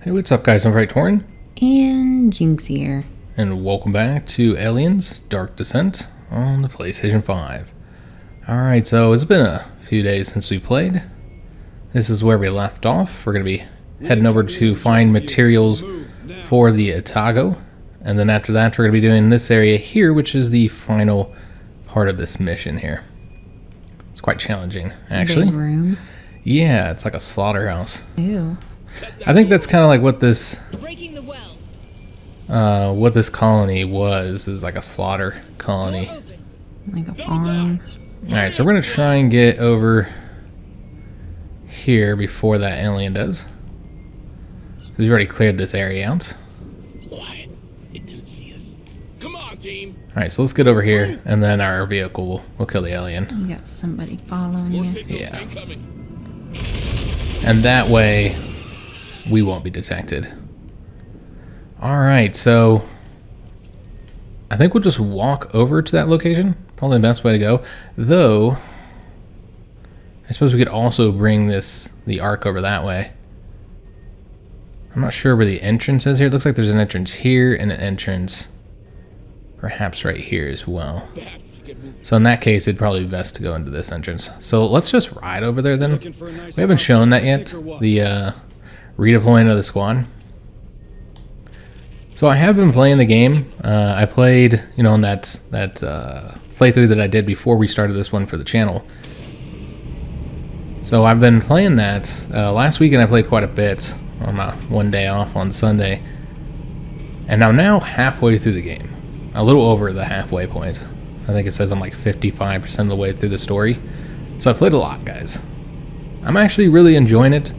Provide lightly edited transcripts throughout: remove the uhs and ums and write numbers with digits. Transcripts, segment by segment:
Hey, what's up guys, I'm Praetorian. And Jynx here. And welcome back to Aliens Dark Descent on the PlayStation 5. Alright, so it's been a few days since we played. This is where we left off. We're going to be heading over to find materials for the Otago. And then after that, we're going to be doing this area here, which is the final part of this mission here. It's quite challenging, actually. Big room. Yeah, it's like a slaughterhouse. Ew. I think that's kind of like what this colony was, is like a slaughter colony. Like a farm. Alright, so we're going to try and get over here before that alien does. We've already cleared this area out. Quiet. It didn't see us. Come on, team. Alright, so let's get over here, and then our vehicle will kill the alien. You got somebody following you. Yeah. And that way, we won't be detected. Alright, so I think we'll just walk over to that location. Probably the best way to go. Though, I suppose we could also bring the ark over that way. I'm not sure where the entrance is here. It looks like there's an entrance here and an entrance perhaps right here as well. So in that case, it'd probably be best to go into this entrance. So let's just ride over there then. We haven't shown that yet, the redeploying of the squad. So I have been playing the game. I played, on that playthrough that I did before we started this one for the channel. So I've been playing that. Last weekend I played quite a bit on my one day off on Sunday. And I'm now halfway through the game. A little over the halfway point. I think it says I'm like 55% of the way through the story. So I played a lot, guys. I'm actually really enjoying it,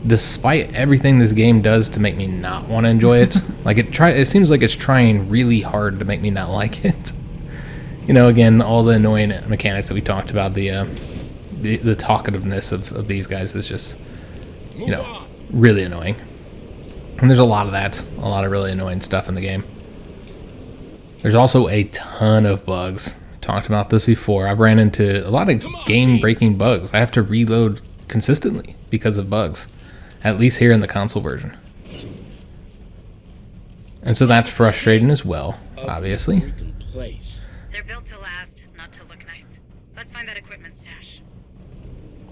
despite everything this game does to make me not want to enjoy it. Like it seems like it's trying really hard to make me not like it. Again, all the annoying mechanics that we talked about, the talkativeness of these guys is just, really annoying. And there's a lot of that, a lot of really annoying stuff in the game. There's also a ton of bugs. We talked about this before. I've ran into a lot of game-breaking bugs. I have to reload consistently because of bugs, at least here in the console version. And so that's frustrating as well, obviously. They're built to last, not to look nice. Let's find that equipment stash.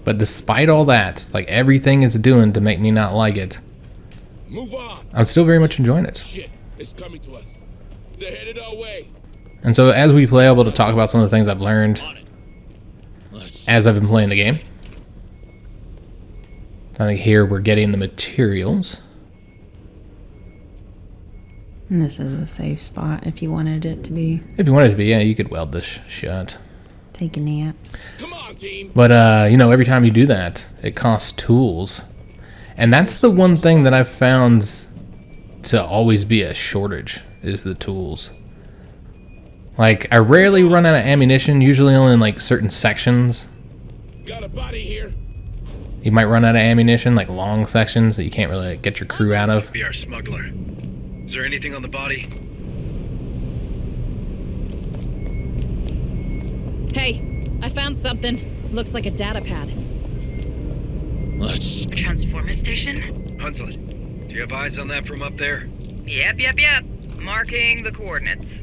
But despite all that, like everything it's doing to make me not like it, Move on. I'm still very much enjoying it. Shit, it's coming to us. They're headed our way. And so as we play, I'll be able to talk about some of the things I've learned as I've been playing the game. I think here we're getting the materials. And this is a safe spot if you wanted it to be. If you wanted it to be, yeah, you could weld this shut. Take a nap. Come on, team. But, every time you do that, it costs tools. And that's the one thing that I've found to always be a shortage, is the tools. Like, I rarely run out of ammunition, usually only in, like, certain sections. Got a body here. You might run out of ammunition, like long sections that you can't really get your crew out of. Be our smuggler. Is there anything on the body? Hey, I found something. Looks like a data pad. Let's. A transformer station? Hunslet, do you have eyes on that from up there? Yep. Marking the coordinates.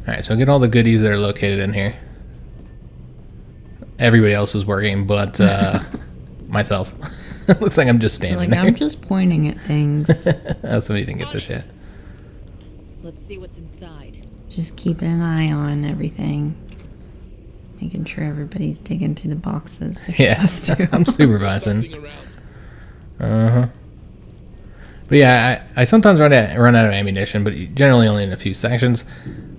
Alright, so get all the goodies that are located in here. Everybody else is working, but myself. Looks like I'm just standing there. I'm just pointing at things. Oh, somebody didn't get this yet. Let's see what's inside. Just keeping an eye on everything. Making sure everybody's digging through the boxes they're supposed to. I'm supervising. Uh-huh. But yeah, I sometimes run out of ammunition, but generally only in a few sections.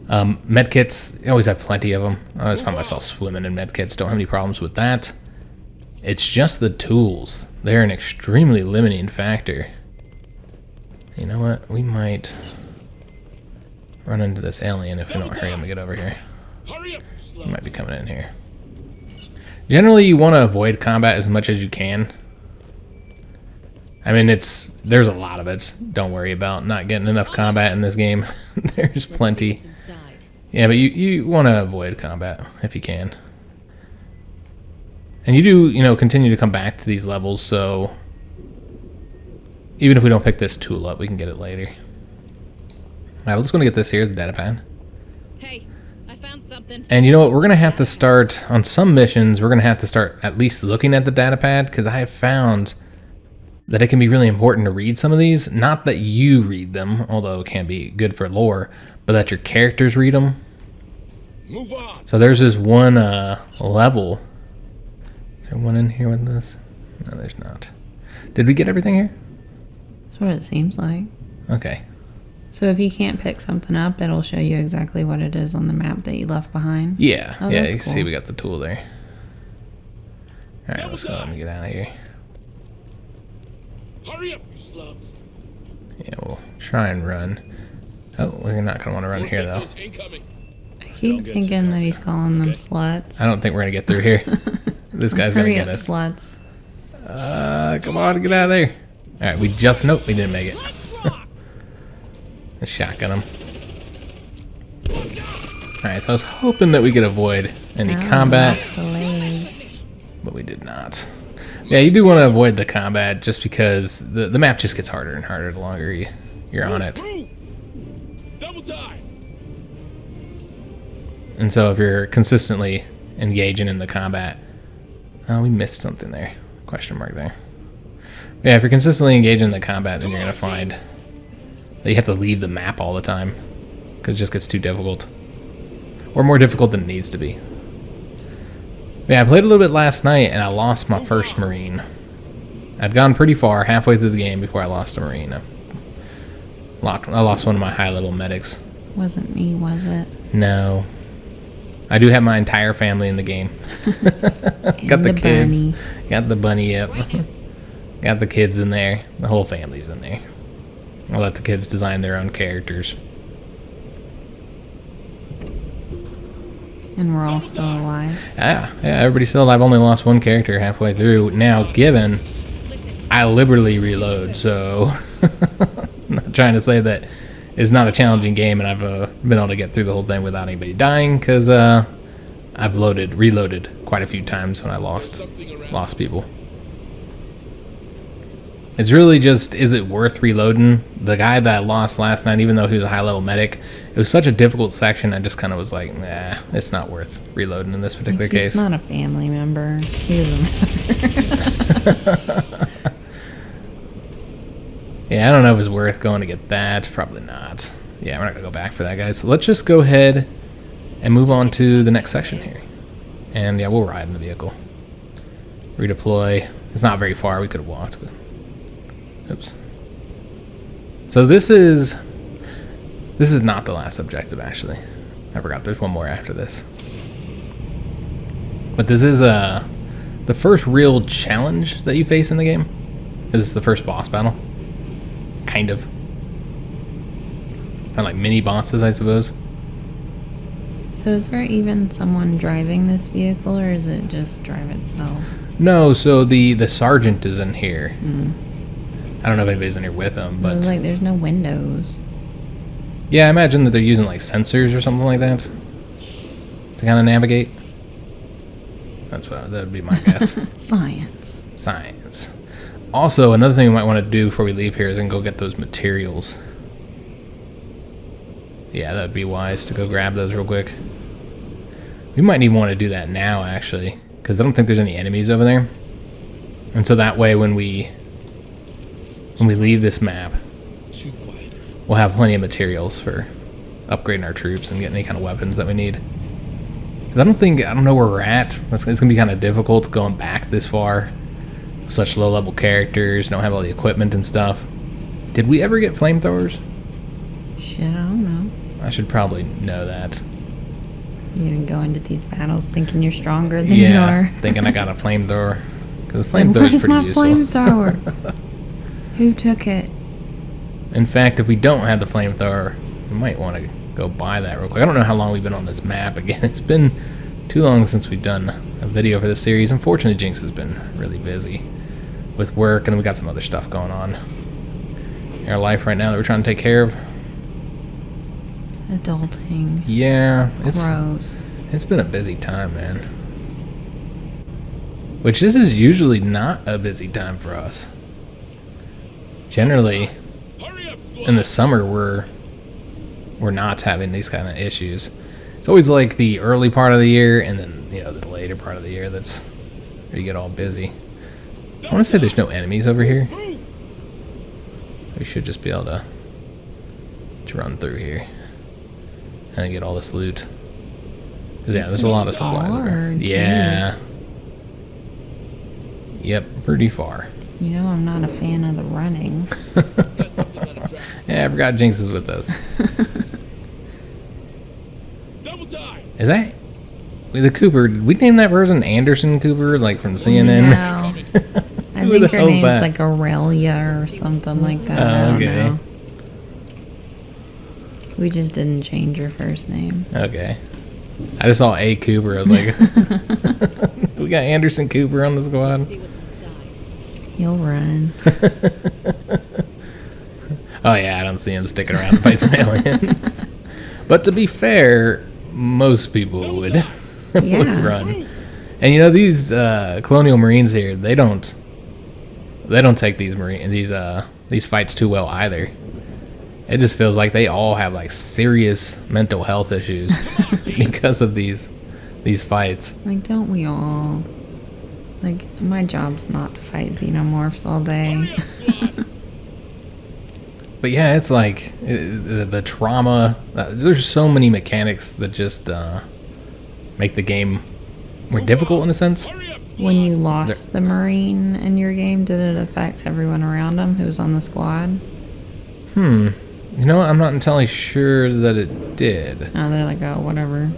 Medkits, I always have plenty of them. I always find myself swimming in medkits. Don't have any problems with that. It's just the tools. They're an extremely limiting factor. You know what? We might run into this alien if we don't hurry him to get over here. Hurry up. He might be coming in here. Generally, you want to avoid combat as much as you can. I mean, there's a lot of it. Don't worry about not getting enough combat in this game. There's plenty. Yeah, but you want to avoid combat if you can. And you do, continue to come back to these levels, so even if we don't pick this tool up, we can get it later. Alright, we're just going to get this here, the data pad. Hey, I found something. And you know what? We're going to have to start, on some missions, we're going to have to start at least looking at the data pad, because I have found that it can be really important to read some of these. Not that you read them, although it can be good for lore, but that your characters read them. Move on. So there's this one level. Is there one in here with this? No, there's not. Did we get everything here? That's what it seems like. Okay. So if you can't pick something up, it'll show you exactly what it is on the map that you left behind. Yeah, Oh, yeah, that's you can see cool. we got the tool there. Alright, let's go. Let me get out of here. Hurry up, you slugs. Yeah, we'll try and run. Oh, we're not going to want to run here, though. Motorcycles incoming. I keep thinking that he's calling them sluts. I don't think we're going to get through here. This guy's going to Hurry get up, us. sluts. Come on, get out of there. Alright, we just... Nope, we didn't make it. Let's shotgun him. Alright, so I was hoping that we could avoid any combat, Lost a leg. but we did not. Yeah, you do want to avoid the combat just because the map just gets harder and harder the longer you're on it. Crew. Double time. And so if you're consistently engaging in the combat... Oh, we missed something there. Question mark there. Yeah, if you're consistently engaging in the combat, then you're going to find that you have to leave the map all the time. Because it just gets too difficult. Or more difficult than it needs to be. Yeah, I played a little bit last night, and I lost my first Marine. I'd gone pretty far, halfway through the game, before I lost a Marine. I lost one of my high-level medics. Wasn't me, was it? No. I do have my entire family in the game. Got the kids. Bunny. Got the bunny, yep. Got the kids in there. The whole family's in there. I'll let the kids design their own characters. And we're all still alive. Yeah, everybody's still alive. Only lost one character halfway through. Now, given, I liberally reload, so... I'm not trying to say that it's not a challenging game and I've been able to get through the whole thing without anybody dying, because I've reloaded quite a few times when I lost people. It's really just, is it worth reloading? The guy that I lost last night, even though he was a high-level medic, it was such a difficult section, I just kind of was like, nah, it's not worth reloading in this particular Like, case. he's not a family member. He doesn't matter. Yeah, I don't know if it's worth going to get that. Probably not. Yeah, we're not going to go back for that, guys. So let's just go ahead and move on to the next section here. And yeah, we'll ride in the vehicle. Redeploy. It's not very far. We could have walked, but... Oops. So this is not the last objective, actually. I forgot there's one more after this. But this is the first real challenge that you face in the game. This is the first boss battle. Kind of. Kind of like mini bosses, I suppose. So is there even someone driving this vehicle, or is it just drive itself? No, so the sergeant is in here. I don't know if anybody's in here with him, It but... was like there's no windows. Yeah, I imagine that they're using like sensors or something like that to kind of navigate. That would be my guess. Science. Science. Also, another thing we might want to do before we leave here is then go get those materials. Yeah, that would be wise to go grab those real quick. We might even want to do that now, actually, because I don't think there's any enemies over there. And so that way, when we leave this map, Too quiet. we'll have plenty of materials for upgrading our troops and getting any kind of weapons that we need. 'Cause I don't know where we're at. It's going to be kind of difficult going back this far. Such low-level characters, don't have all the equipment and stuff. Did we ever get flamethrowers? Shit, I don't know. I should probably know that. You're gonna go into these battles thinking you're stronger than you are. Thinking I got a flamethrower. Because a Like, flamethrower is where's pretty my useful. flamethrower? Who took it? In fact, if we don't have the flamethrower, we might want to go buy that real quick. I don't know how long we've been on this map. Again, it's been too long since we've done a video for this series. Unfortunately, Jinx has been really busy with work, and we got some other stuff going on in our life right now that we're trying to take care of. Adulting. Yeah, Gross. it's been a busy time, man. Which this is usually not a busy time for us. generally Hurry up, squad. in the summer we're not having these kind of issues. It's always like the early part of the year and then, you know, the later part of the year that's where you get all busy. I want to say there's no enemies over here. Move. We should just be able to run through here and get all this loot. 'Cause, yeah, there's a lot of supplies over here. far, Yeah. Yep, pretty far. You know I'm not a fan of the running. Got something on a track. Yeah, I forgot Jynx is with us. Double time. Is that the Cooper? Did we name that person Anderson Cooper, like from CNN? No. I Who the think her hell's name's that? like Aurelia or something like that. Oh, I don't okay. know. We just didn't change her first name. Okay. I just saw A Cooper. I was like, we got Anderson Cooper on the squad. See what's inside. He'll run. Oh yeah, I don't see him sticking around to fight some aliens. But to be fair, most people would, would Yeah. run. And you know these colonial marines here, they don't take these fights too well either. It just feels like they all have like serious mental health issues because of these fights. Like, don't we all? Like, my job's not to fight xenomorphs all day. But yeah, it's like the trauma. There's so many mechanics that just make the game more difficult in a sense. Hurry up, squad. When you lost the Marine in your game, did it affect everyone around him who was on the squad? You know, I'm not entirely sure that it did. Oh, they're like, oh, whatever.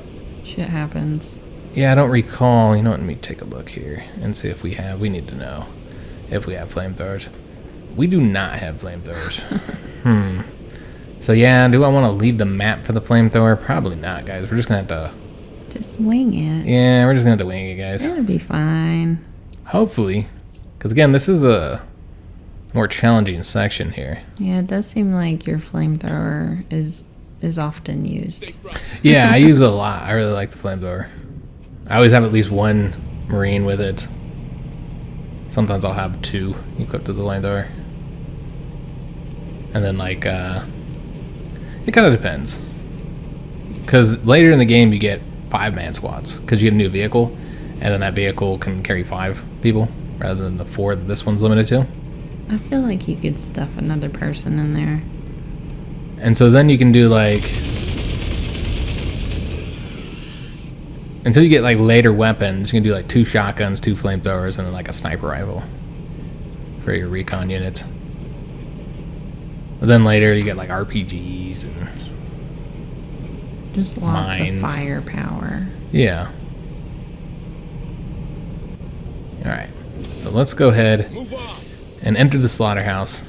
Shit happens. Yeah, I don't recall. You know what? Let me take a look here and see if we have. We need to know if we have flamethrowers. We do not have flamethrowers. So yeah, do I want to leave the map for the flamethrower? Probably not, guys. We're just gonna have to. Just wing it. Yeah, we're just gonna have to wing it, guys. It'll be fine. Hopefully, because again, this is a more challenging section here. Yeah, it does seem like your flamethrower is often used. Yeah, I use it a lot. I really like the flamethrower. I always have at least one Marine with it. Sometimes I'll have two equipped with the flamethrower. And then, like, it kind of depends. Because later in the game, you get 5-man squads. Because you get a new vehicle. And then that vehicle can carry 5 people. Rather than the 4 that this one's limited to. I feel like you could stuff another person in there. And so then you can do, like... Until you get, like, later weapons, you can do, like, 2 shotguns, 2 flamethrowers, and then, like, a sniper rifle. For your recon unit. But then later you get, like, RPGs and... Just lots Mines. of firepower. Yeah. Alright. So let's go ahead Move on. and enter the slaughterhouse.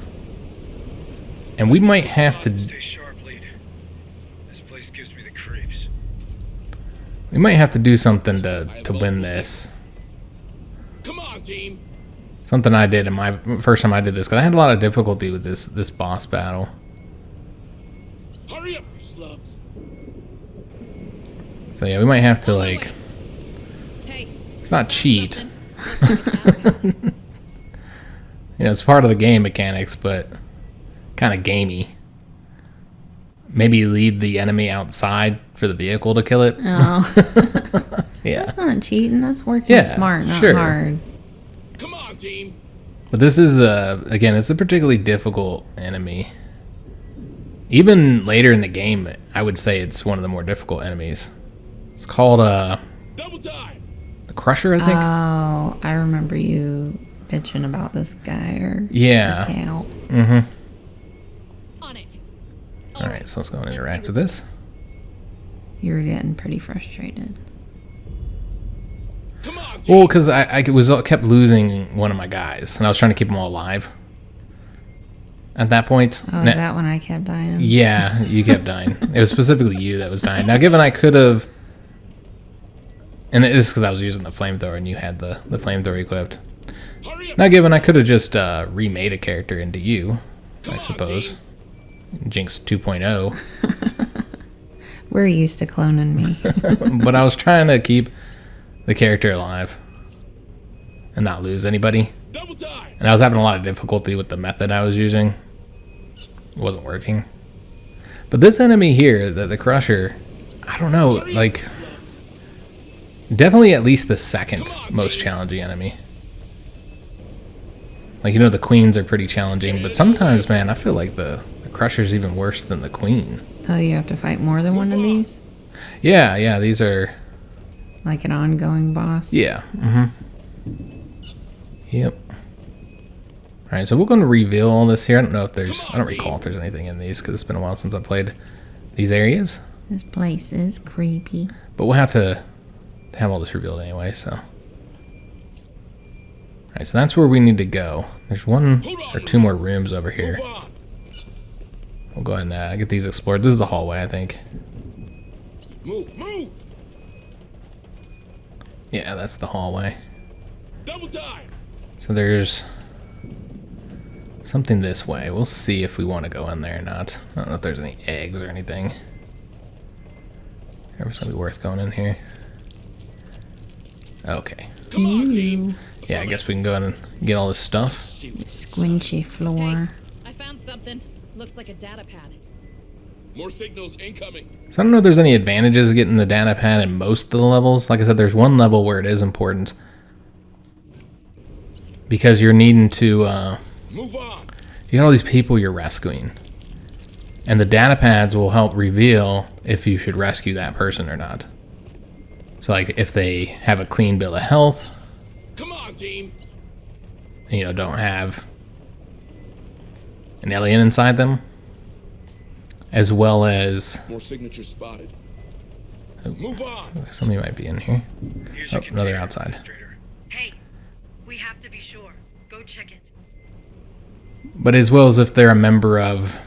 And we might have to... Stay sharp, lead. This place gives me the creeps. We might have to do something to win this. Come on, team. Something I did in my first time I did this, because I had a lot of difficulty with this boss battle. Hurry up, you slugs. So yeah, we might have to, like... Hey, It's not cheat. You know, it's part of the game mechanics, but kind of gamey. Maybe lead the enemy outside for the vehicle to kill it. Oh. Yeah. That's not cheating. That's working Yeah, smart, not sure. hard. Come on, team. But this is, again, it's a particularly difficult enemy. Even later in the game, I would say it's one of the more difficult enemies. It's called, Double time. the Crusher, I think? Oh, I remember you bitching about this guy or Yeah. account. Mm-hmm. on it. Alright, so let's go and interact with this. You were getting pretty frustrated. Come on, team. Well, because I kept losing one of my guys, and I was trying to keep them all alive. At that point. Oh, is that when I kept dying? Yeah, you kept dying. It was specifically you that was dying. Now, given I could have... And it is because I was using the flamethrower, and you had the flamethrower equipped. Hurry up. Now, given I could have just remade a character into you, Come I on, suppose. team. Jinx 2.0. We're used to cloning me. But I was trying to keep the character alive. And not lose anybody. Double time. And I was having a lot of difficulty with the method I was using. It wasn't working. But this enemy here, the Crusher, I don't know, like, definitely at least the second most challenging enemy. Like, you know, the Queens are pretty challenging, but sometimes, man, I feel like the Crusher's even worse than the Queen. Oh, you have to fight more than one of these? Yeah, these are... Like an ongoing boss? Yeah, Yep. Alright, so we're going to reveal all this here. I don't know if there's... I don't recall if there's anything in these, because it's been a while since I played these areas. This place is creepy. But we'll have to have all this revealed anyway, so... Alright, so that's where we need to go. There's one or two more rooms over here. We'll go ahead and get these explored. This is the hallway, I think. Move. Yeah, that's the hallway. Double time. So there's something this way. We'll see if we want to go in there or not. I don't know if there's any eggs or anything. Ever something worth going in here? Okay. Come on, team. Yeah, I guess we can go in and get all this stuff. Squinchy floor. I found something. Looks like a data pad. More signals incoming. So I don't know if there's any advantages of getting the data pad in most of the levels. Like I said, there's one level where it is important. Because you're needing to... Move on. You got all these people you're rescuing. And the data pads will help reveal if you should rescue that person or not. So like if they have a clean bill of health... Come on, team. And, you know, don't have an alien inside them, as well as More signatures spotted. oh, Move on. somebody might be in here. Here's Oh, your another container, outside. Administrator. Hey, we have to be sure. Go check it. But as well as if they're a member of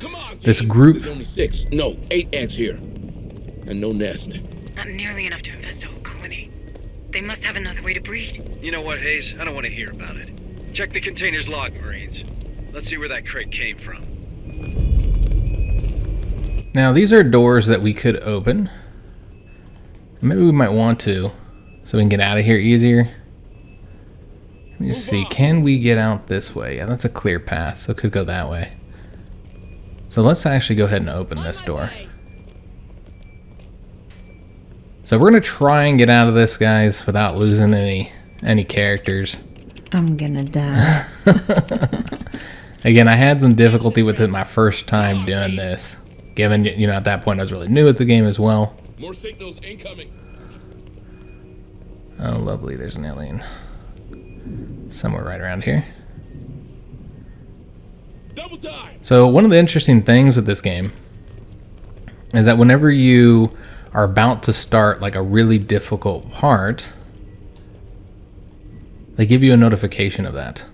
Come on, team. this group. There's only 6, no, 8 ants here, and no nest. Not nearly enough to infest a whole colony. They must have another way to breed. You know what, Hayes? I don't want to hear about it. Check the container's log, Marines. Let's see where that crate came from. Now these are doors that we could open. Maybe we might want to, so we can get out of here easier. Let me just see, can we get out this way? Yeah, that's a clear path, so it could go that way. So let's actually go ahead and open this door. So we're gonna try and get out of this, guys, without losing any characters. I'm gonna die. Again, I had some difficulty with it my first time doing this. Given, you know, at that point I was really new at the game as well. More signals incoming. Oh, lovely, there's an alien. Somewhere right around here. Double time. So one of the interesting things with this game is that whenever you are about to start like a really difficult part, they give you a notification of that.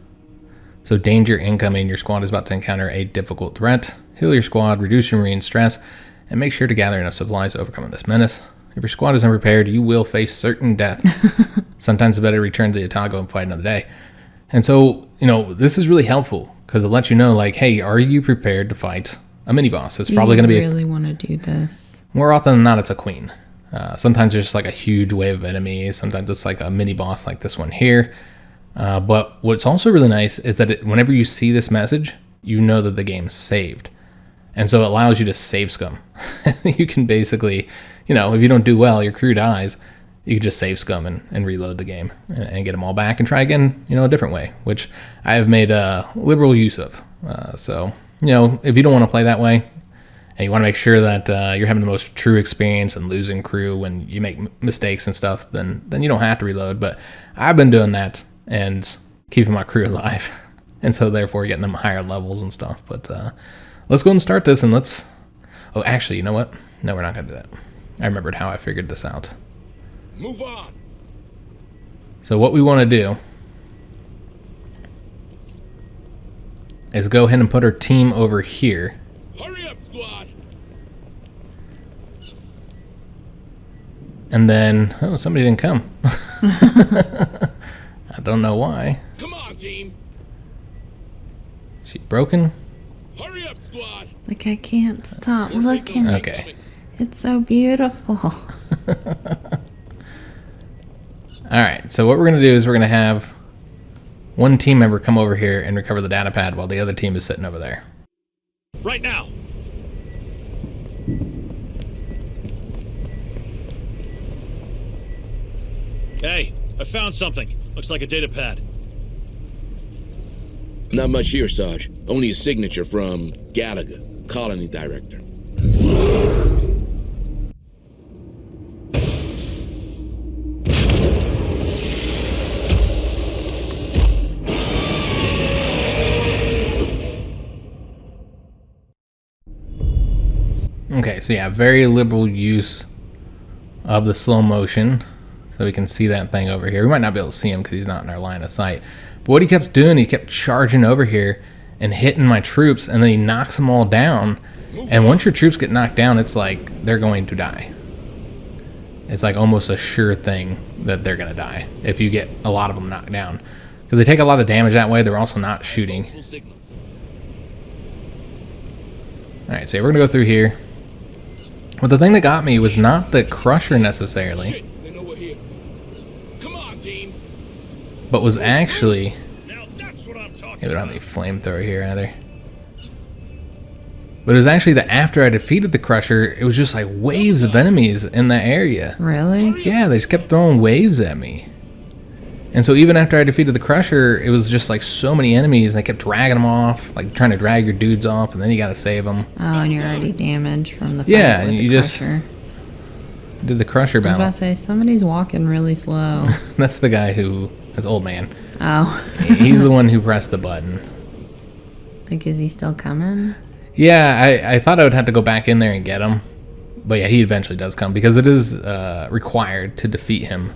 So danger incoming, your squad is about to encounter a difficult threat. Heal your squad, reduce your marine stress, and make sure to gather enough supplies to overcome this menace. If your squad is unprepared, you will face certain death. Sometimes it's better to return to the Otago and fight another day. And so, you know, this is really helpful because it lets you know, like, hey, are you prepared to fight a mini boss? It's probably going to be really want to do this. more often than not, it's a queen. Sometimes there's just like a huge wave of enemies. Sometimes it's like a mini boss like this one here. But what's also really nice is that whenever you see this message, you know that the game's saved. And so it allows you to save scum. You can basically, you know, if you don't do well, your crew dies, you can just save scum and reload the game and get them all back and try again, you know, a different way, which I have made liberal use of. So, you know, if you don't want to play that way and you want to make sure that you're having the most true experience and losing crew when you make mistakes and stuff, then you don't have to reload. But I've been doing that and keeping my crew alive. And so therefore getting them higher levels and stuff. But let's go and start this and let's... Oh, actually, you know what? No, we're not going to do that. I remembered how I figured this out. Move on. So what we want to do is go ahead and put our team over here. Hurry up, squad. And then... Oh, somebody didn't come. I don't know why. Come on, team. She broken? Hurry up, squad. Like, I can't stop More looking. signals Okay. incoming. It's so beautiful. Alright, so what we're going to do is we're going to have one team member come over here and recover the data pad while the other team is sitting over there. Right now. Hey, I found something. Looks like a data pad. Not much here, Sarge. Only a signature from Gallagher, colony director. Okay, so yeah, very liberal use of the slow motion. So we can see that thing over here. We might not be able to see him because he's not in our line of sight. But what he kept doing, he kept charging over here and hitting my troops, and then he knocks them all down. And once your troops get knocked down, it's like they're going to die. It's like almost a sure thing that they're going to die if you get a lot of them knocked down. Because they take a lot of damage that way. They're also not shooting. Alright, so we're going to go through here. But the thing that got me was not the crusher necessarily, but was actually... Now that's what I'm talking we don't have any flamethrower here either. But it was actually that after I defeated the crusher, it was just like waves of enemies in that area. Really? Yeah, they just kept throwing waves at me. And so even after I defeated the crusher, it was just like so many enemies, and they kept dragging them off, like trying to drag your dudes off, and then you gotta save them. Oh, and you're already damaged from the fight Yeah, with and the you just crusher. did the crusher I was battle. about to say, somebody's walking really slow. That's the guy who... That's old man. Oh. He's the one who pressed the button. Like, is he still coming? Yeah, I thought I would have to go back in there and get him. But yeah, he eventually does come, because it is required to defeat him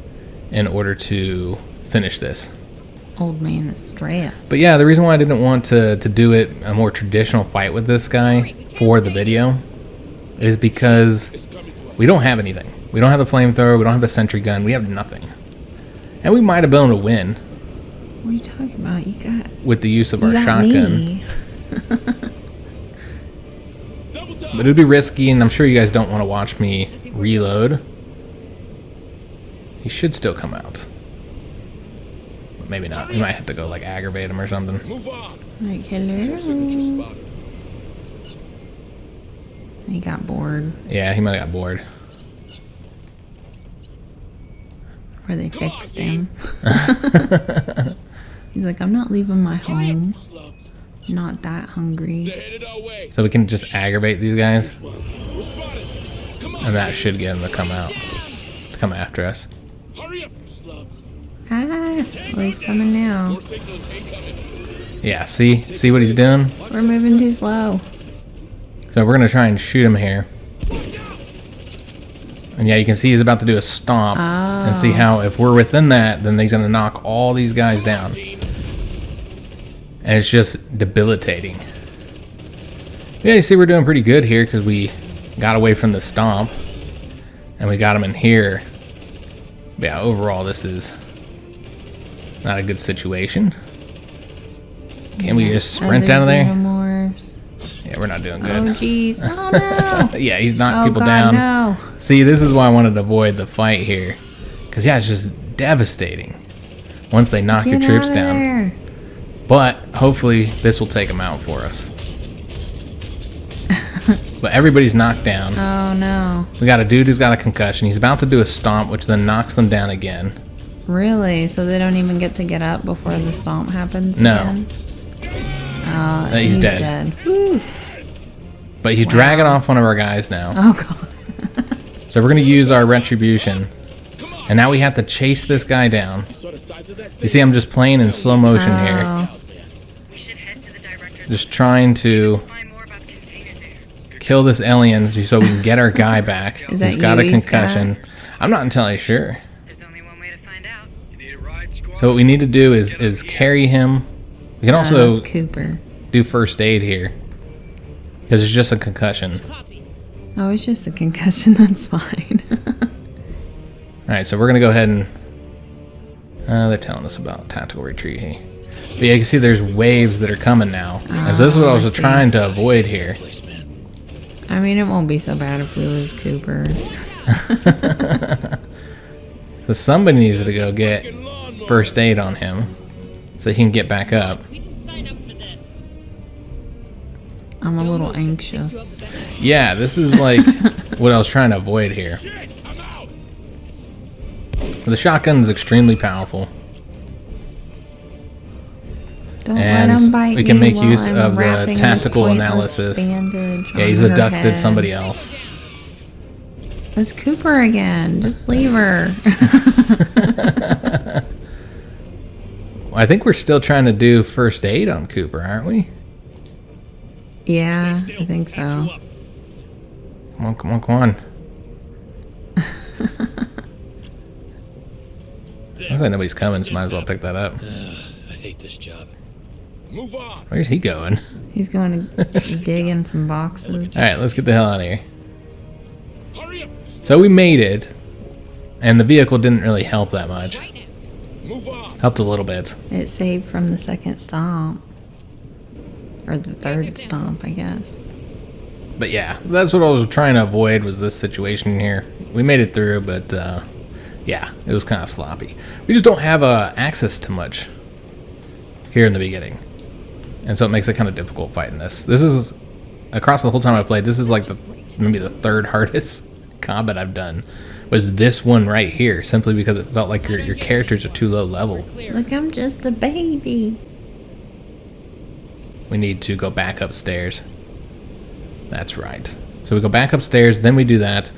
in order to finish this. Old man is stressed. But yeah, the reason why I didn't want to do it a more traditional fight with this guy for the video is because we don't have anything. We don't have a flamethrower, we don't have a sentry gun, we have nothing. And we might have been able to win. What are you talking about? You got... With the use of you our got shotgun. me. But it would be risky, and I'm sure you guys don't want to watch me reload. He should still come out. But maybe not. We might have to go, like, aggravate him or something. Move on. Like, hello. He got bored. Yeah, he might have got bored. Or they fixed him. He's like, I'm not leaving my home. Not that hungry. So we can just aggravate these guys. And that should get him to come out. To come after us. Hurry up, slugs. Ah, well, he's coming now. Yeah, see? See what he's doing? We're moving too slow. So we're going to try and shoot him here. And yeah, you can see he's about to do a stomp. And see how if we're within that, then he's going to knock all these guys down. And it's just debilitating. Yeah, you see we're doing pretty good here because we got away from the stomp. And we got him in here. But yeah, overall this is not a good situation. Can we just sprint out of there? Xenomorphs. Yeah, we're not doing Oh, good. jeez. Oh, no. Yeah, he's knocking Oh, people God, down. no. See, this is why I wanted to avoid the fight here. Because, yeah, it's just devastating once they knock your Get troops out of down. there. But hopefully this will take them out for us. But everybody's knocked down. Oh, no. We got a dude who's got a concussion. He's about to do a stomp, which then knocks them down again. Really? So they don't even get to get up before the stomp happens No. again? Oh, He's dead. Woo. But he's dragging off one of our guys now. Oh, God. So we're going to use our retribution. And now we have to chase this guy down. You see, I'm just playing in slow motion here. Oh. We should head to the director's Just trying to find more about the container there. kill this alien so we can get our guy back. Is that He's got a you he's concussion. I'm not entirely sure. There's only one way to find out. You need a ride, squad? So what we need to do is carry him. We can also That's Cooper. do first aid here. Because it's just a concussion. Oh, it's just a concussion. That's fine. Alright, so we're going to go ahead and... they're telling us about tactical retreat here. But yeah, you can see there's waves that are coming now. And so this is what I was see. trying to avoid here. I mean, it won't be so bad if we lose Cooper. So somebody needs to go get first aid on him. so he can get back up. We didn't sign up for this. I'm a little anxious. Yeah, this is like what I was trying to avoid here. Shit, I'm out. The shotgun is extremely powerful. Don't And let him bite we can me make while use I'm of the wrapping this tactical pointless analysis. bandage Yeah, he's on her abducted head. somebody else. It's Cooper again. Just leave her. I think we're still trying to do first aid on Cooper, aren't we? Yeah, Stay still. I think Patch you so. up. Come on, come on, come on. Looks like nobody's coming, so might as well pick that up. I hate this job. Move on. Where's he going? He's going to dig in some boxes. Alright, let's get the hell out of here. Hurry up. So we made it, and the vehicle didn't really help that much. Right now. Move on. Helped a little bit. It saved from the second stomp. Or the third stomp, I guess. But yeah, that's what I was trying to avoid, was this situation here. We made it through, but yeah, it was kind of sloppy. We just don't have access to much here in the beginning. And so it makes it kind of difficult fighting this. This is, across the whole time I played, this is like maybe the third hardest combat I've done. Was this one right here, simply because it felt like your characters are too low level. Look, I'm just a baby. We need to go back upstairs. That's right. So we go back upstairs, then we do that,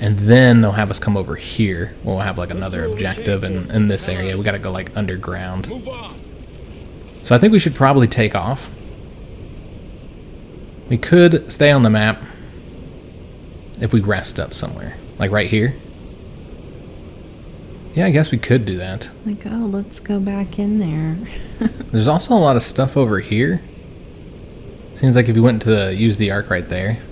and then they'll have us come over here. We'll have like another objective in this area. We gotta go like underground. Move on. So I think we should probably take off. We could stay on the map if we rest up somewhere. Like right here. Yeah, I guess we could do that. Like, oh, let's go back in there. There's also a lot of stuff over here. Seems like if you went to use the arc right there.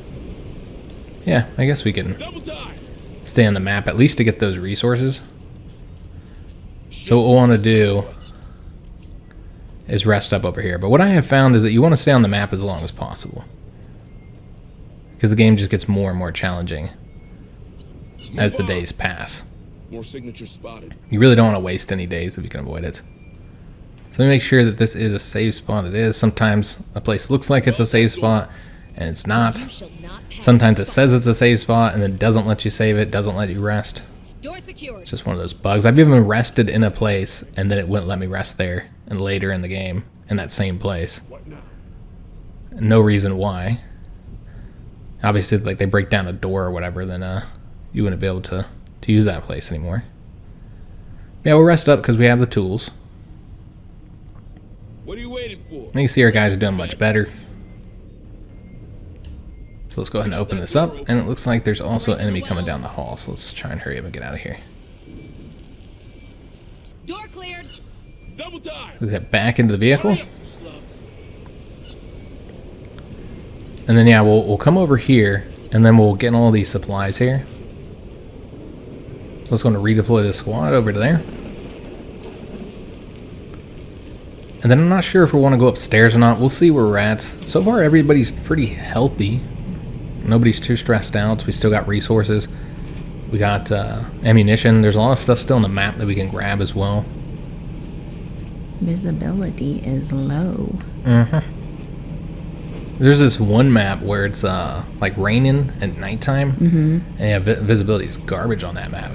Yeah, I guess we can Double time. stay on the map, at least to get those resources. So what we'll want to do is rest up over here. But what I have found is that you want to stay on the map as long as possible, because the game just gets more and more challenging as the days pass. More signatures spotted. You really don't want to waste any days if you can avoid it. So let me make sure that this is a save spot. It is. Sometimes a place looks like it's a save spot and it's not. Sometimes it says it's a save spot and then doesn't let you save it, doesn't let you rest. Door secured. It's just one of those bugs. I've even rested in a place and then it wouldn't let me rest there, and later in the game in that same place. What now? No reason why. Obviously, like they break down a door or whatever, then you wouldn't be able to use that place anymore. Yeah, we'll rest up because we have the tools. What are you waiting for? You can see our guys are doing much better. So let's go ahead and open this up, and it looks like there's also an enemy coming down the hall, so let's try and hurry up and get out of here. Door cleared. Double time. Let's get back into the vehicle, Hurry up, slugs. and then yeah, we'll come over here, and then we'll get all these supplies here. So let's go and redeploy the squad over to there. And then I'm not sure if we want to go upstairs or not. We'll see where we're at. So far, everybody's pretty healthy. Nobody's too stressed out. We still got resources. We got ammunition. There's a lot of stuff still on the map that we can grab as well. Visibility is low. There's this one map where it's like raining at nighttime. And yeah, visibility is garbage on that map.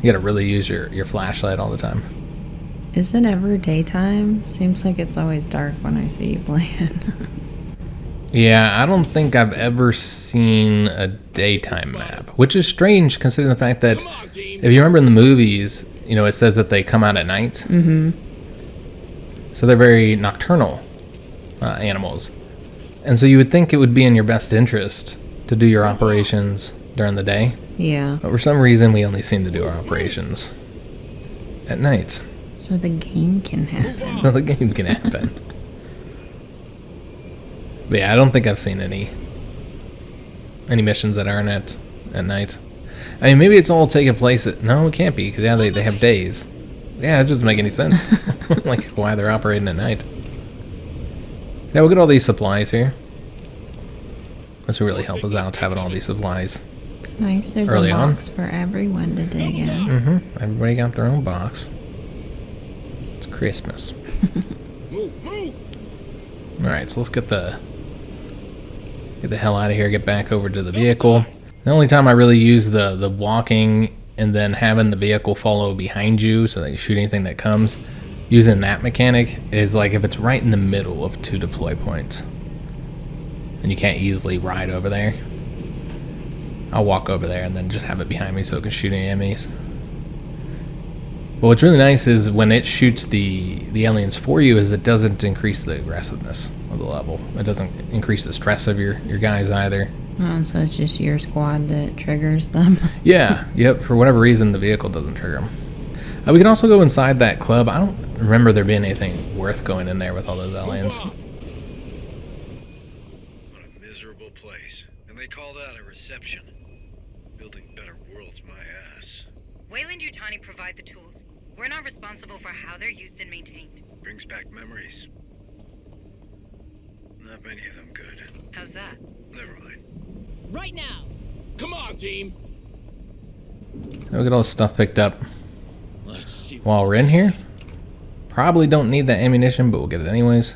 You gotta really use your flashlight all the time. Is it ever daytime? Seems like it's always dark when I see you playing. Yeah, I don't think I've ever seen a daytime map, which is strange considering the fact that Come on, team. if you remember in the movies, you know, it says that they come out at night. So they're very nocturnal animals. And so you would think it would be in your best interest to do your operations during the day. Yeah. But for some reason, we only seem to do our operations at night. So the game can happen. The game can happen. But yeah, I don't think I've seen any missions that aren't at night. I mean, maybe it's all taking place at... No, it can't be, because yeah, they have days. Yeah, it doesn't make any sense. Like, why they're operating at night. Yeah, we'll get all these supplies here. This will really help us out, having all these supplies. It's nice. There's Early a on. box for everyone to dig in. Everybody got their own box. It's Christmas. Alright, so let's get the hell out of here, get back over to the vehicle. The only time I really use the walking and then having the vehicle follow behind you so that you shoot anything that comes, using that mechanic is like if it's right in the middle of 2 deploy points and you can't easily ride over there, I'll walk over there and then just have it behind me so it can shoot any enemies. But what's really nice is when it shoots the aliens for you is it doesn't increase the aggressiveness of the level. It doesn't increase the stress of your guys either. Oh, so it's just your squad that triggers them? Yeah, yep, for whatever reason the vehicle doesn't trigger them. We can also go inside that club. I don't remember there being anything worth going in there with all those aliens. What a miserable place. And they call that a reception. Building better worlds, my ass. Wayland Yutani provide the tools. We're not responsible for how they're used and maintained. Brings back memories. Not many of them good. How's that? Never mind. Right now. Come on, team. We'll get all this stuff picked up Let's see. while we're in here. Probably don't need that ammunition, but we'll get it anyways.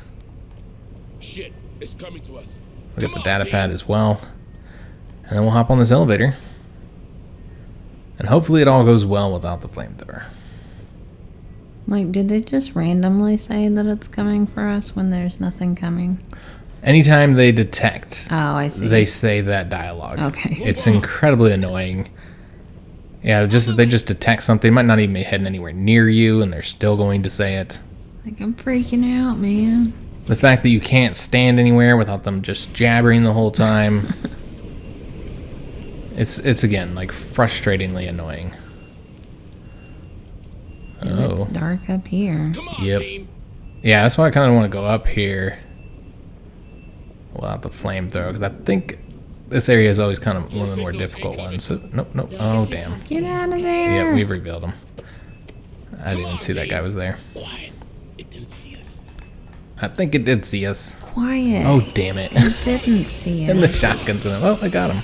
Shit, it's coming to us. We'll get the data pad as well. And then we'll hop on this elevator. And hopefully it all goes well without the flamethrower. Like, did they just randomly say that it's coming for us when there's nothing coming? Anytime they detect, Oh, I see. they say that dialogue. Okay. It's incredibly annoying. Yeah, they just detect something. Might not even be heading anywhere near you, and they're still going to say it. Like, I'm freaking out, man. The fact that you can't stand anywhere without them just jabbering the whole time. it's again, like, frustratingly annoying. It's dark up here. Come on, Yep. team. Yeah, that's why I kind of want to go up here without the flamethrower, because I think this area is always kind of one of the more difficult ones. So, nope. Oh, damn. Get out of there. Yeah, we've revealed him. I didn't even see that guy was there. Quiet. It didn't see us. I think it did see us. Quiet. Oh, damn it. It didn't see And the it. shotgun's in him. Oh, I got him.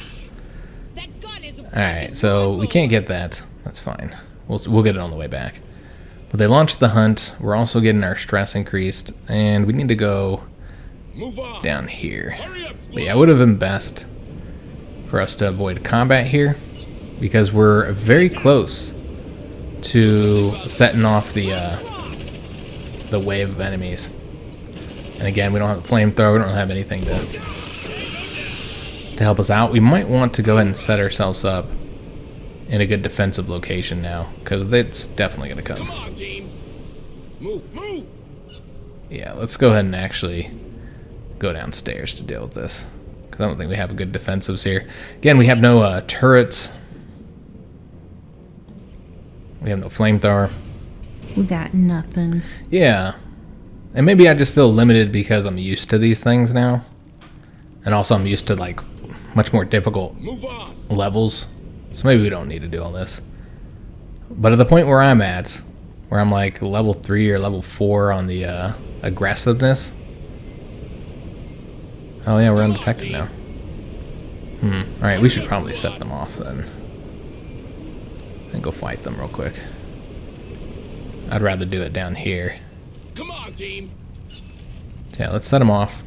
That gun is Alright, so we can't get that. That's fine. We'll get it on the way back. But they launched the hunt. We're also getting our stress increased. And we need to go Move on. down here. Hurry up. But yeah, it would have been best for us to avoid combat here, because we're very close to setting off the wave of enemies. And again, we don't have a flamethrower, we don't have anything to help us out. We might want to go ahead and set ourselves up in a good defensive location now, because it's definitely going to Come come. on, team. Move. Yeah, let's go ahead and actually go downstairs to deal with this, because I don't think we have good defensives here. Again, we have no turrets. We have no flamethrower. We got nothing. Yeah. And maybe I just feel limited because I'm used to these things now. And also I'm used to, like, much more difficult Move on. levels. So maybe we don't need to do all this. But at the point where I'm at, where I'm like level 3 or level 4 on the aggressiveness. Oh yeah, we're undetected now. Alright, we should probably set them off then. And go fight them real quick. I'd rather do it down here. Come on, team. Yeah, let's set them off.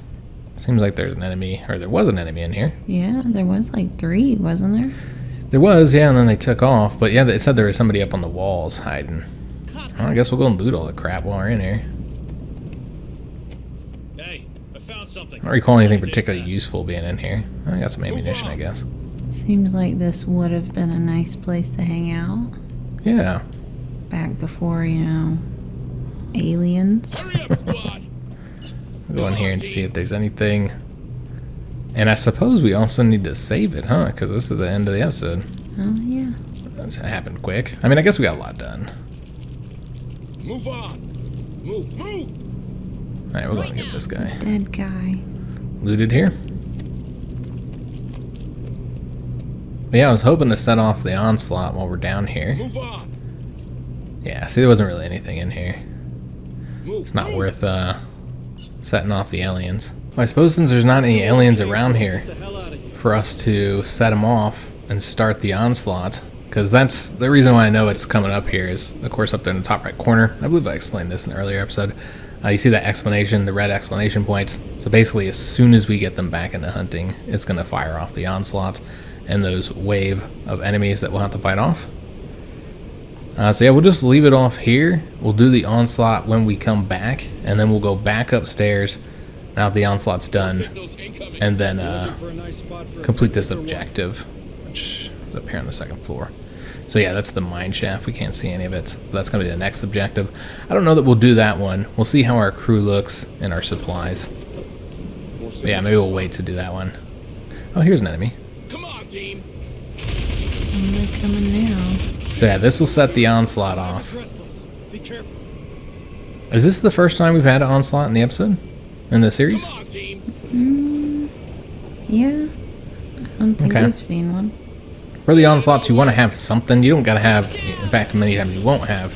Seems like there's an enemy, or there was an enemy in here. Yeah, there was like 3, wasn't there? There was, yeah, and then they took off. But yeah, it said there was somebody up on the walls hiding. Well, I guess we'll go and loot all the crap while we're in here. Hey, I found something. I don't recall anything particularly useful being in here. I got some ammunition, I guess. Seems like this would have been a nice place to hang out. Yeah. Back before, you know, aliens. Hurry up, squad. We'll go in here and see if there's anything. And I suppose we also need to save it, huh? Because this is the end of the episode. Oh, yeah. That happened quick. I mean, I guess we got a lot done. Move on. Move. Alright, we're going to get this guy. Dead guy. Looted here. But yeah, I was hoping to set off the onslaught while we're down here. Move on. Yeah, see, there wasn't really anything in here. Move. It's not worth setting off the aliens. Well, I suppose since there's not any aliens around here for us to set them off and start the onslaught, because that's the reason why I know it's coming up here is, of course, up there in the top right corner. I believe I explained this in an earlier episode. You see that explanation, the red exclamation points. So basically, as soon as we get them back into hunting, it's going to fire off the onslaught and those wave of enemies that we'll have to fight off. So yeah, we'll just leave it off here. We'll do the onslaught when we come back, and then we'll go back upstairs now that the onslaught's done, and then complete this objective, which is up here on the second floor. So yeah, that's the mine shaft. We can't see any of it. But that's going to be the next objective. I don't know that we'll do that one. We'll see how our crew looks and our supplies. But yeah, maybe we'll wait to do that one. Oh, here's an enemy. Come on, team. And they're coming now. So yeah, this will set the onslaught off. Be careful. Is this the first time we've had an onslaught in the episode? In the series? Come on, team. Yeah. I don't think Okay. we've seen one. For the onslaughts, you want to have something. You don't got to have, in fact, many times you won't have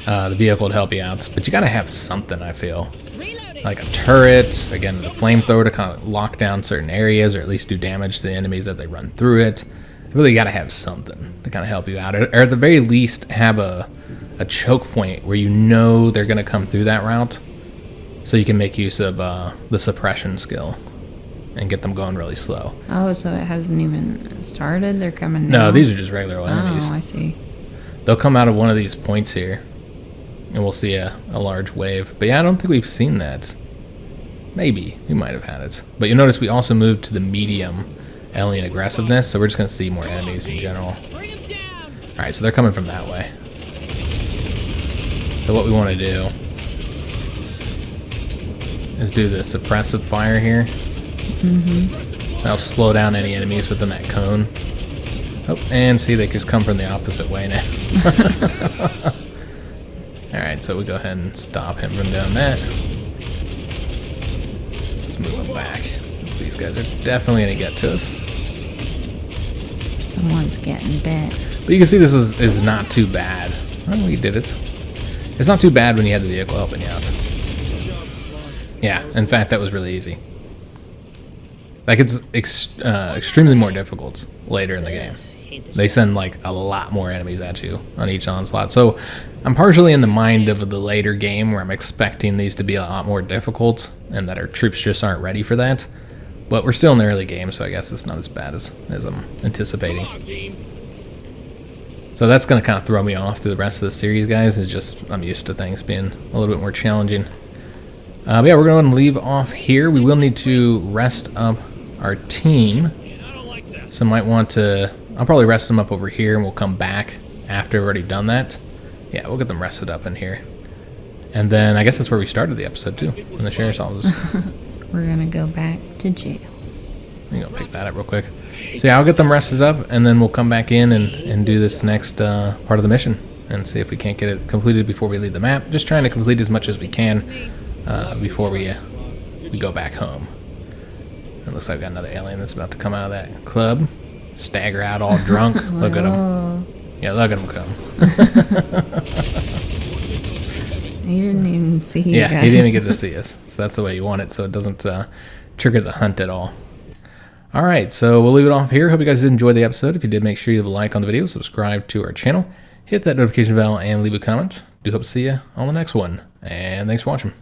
the vehicle to help you out. But you got to have something, I feel. Reloading. Like a turret, again, the flamethrower to kind of lock down certain areas or at least do damage to the enemies as they run through it. You really got to have something to kind of help you out. Or at the very least, have a choke point where you know they're going to come through that route. So you can make use of the suppression skill and get them going really slow. Oh, so it hasn't even started? They're coming now? No, these are just regular old enemies. Oh, I see. They'll come out of one of these points here, and we'll see a large wave. But yeah, I don't think we've seen that. Maybe. We might have had it. But you'll notice we also moved to the medium alien aggressiveness, so we're just going to see more enemies in general. Bring him down. Alright, so they're coming from that way. So what we want to do is do the suppressive fire here. That'll slow down any enemies within that cone. Oh, and see, they just come from the opposite way now. Alright, so we go ahead and stop him from doing that. Let's move him back. These guys are definitely going to get to us. Someone's getting bit. But you can see this is not too bad. Oh, we did it. It's not too bad when you had the vehicle helping you out. Yeah, in fact, that was really easy. Like, it's extremely more difficult later in the game. They send, like, a lot more enemies at you on each onslaught. So, I'm partially in the mind of the later game where I'm expecting these to be a lot more difficult and that our troops just aren't ready for that. But we're still in the early game, so I guess it's not as bad as I'm anticipating. Come on, team. So that's going to kind of throw me off through the rest of the series, guys. It's just, I'm used to things being a little bit more challenging. But yeah, we're going to leave off here. We will need to rest up our team. So might want to, I'll probably rest them up over here and we'll come back after we've already done that. Yeah, we'll get them rested up in here. And then I guess that's where we started the episode too, in the sheriff's office. We're gonna go back to jail. I'm going to pick that up real quick. So yeah, I'll get them rested up and then we'll come back in and do this next part of the mission and see if we can't get it completed before we leave the map. Just trying to complete as much as we can before we go back home. It looks like we got another alien that's about to come out of that club. Stagger out all drunk. Look at him. Yeah, look at him come. He didn't even see you Yeah, guys. he didn't even get to see us. So that's the way you want it, so it doesn't trigger the hunt at all. Alright, so we'll leave it off here. Hope you guys did enjoy the episode. If you did, make sure you leave a like on the video, subscribe to our channel, hit that notification bell, and leave a comment. Do hope to see you on the next one. And thanks for watching.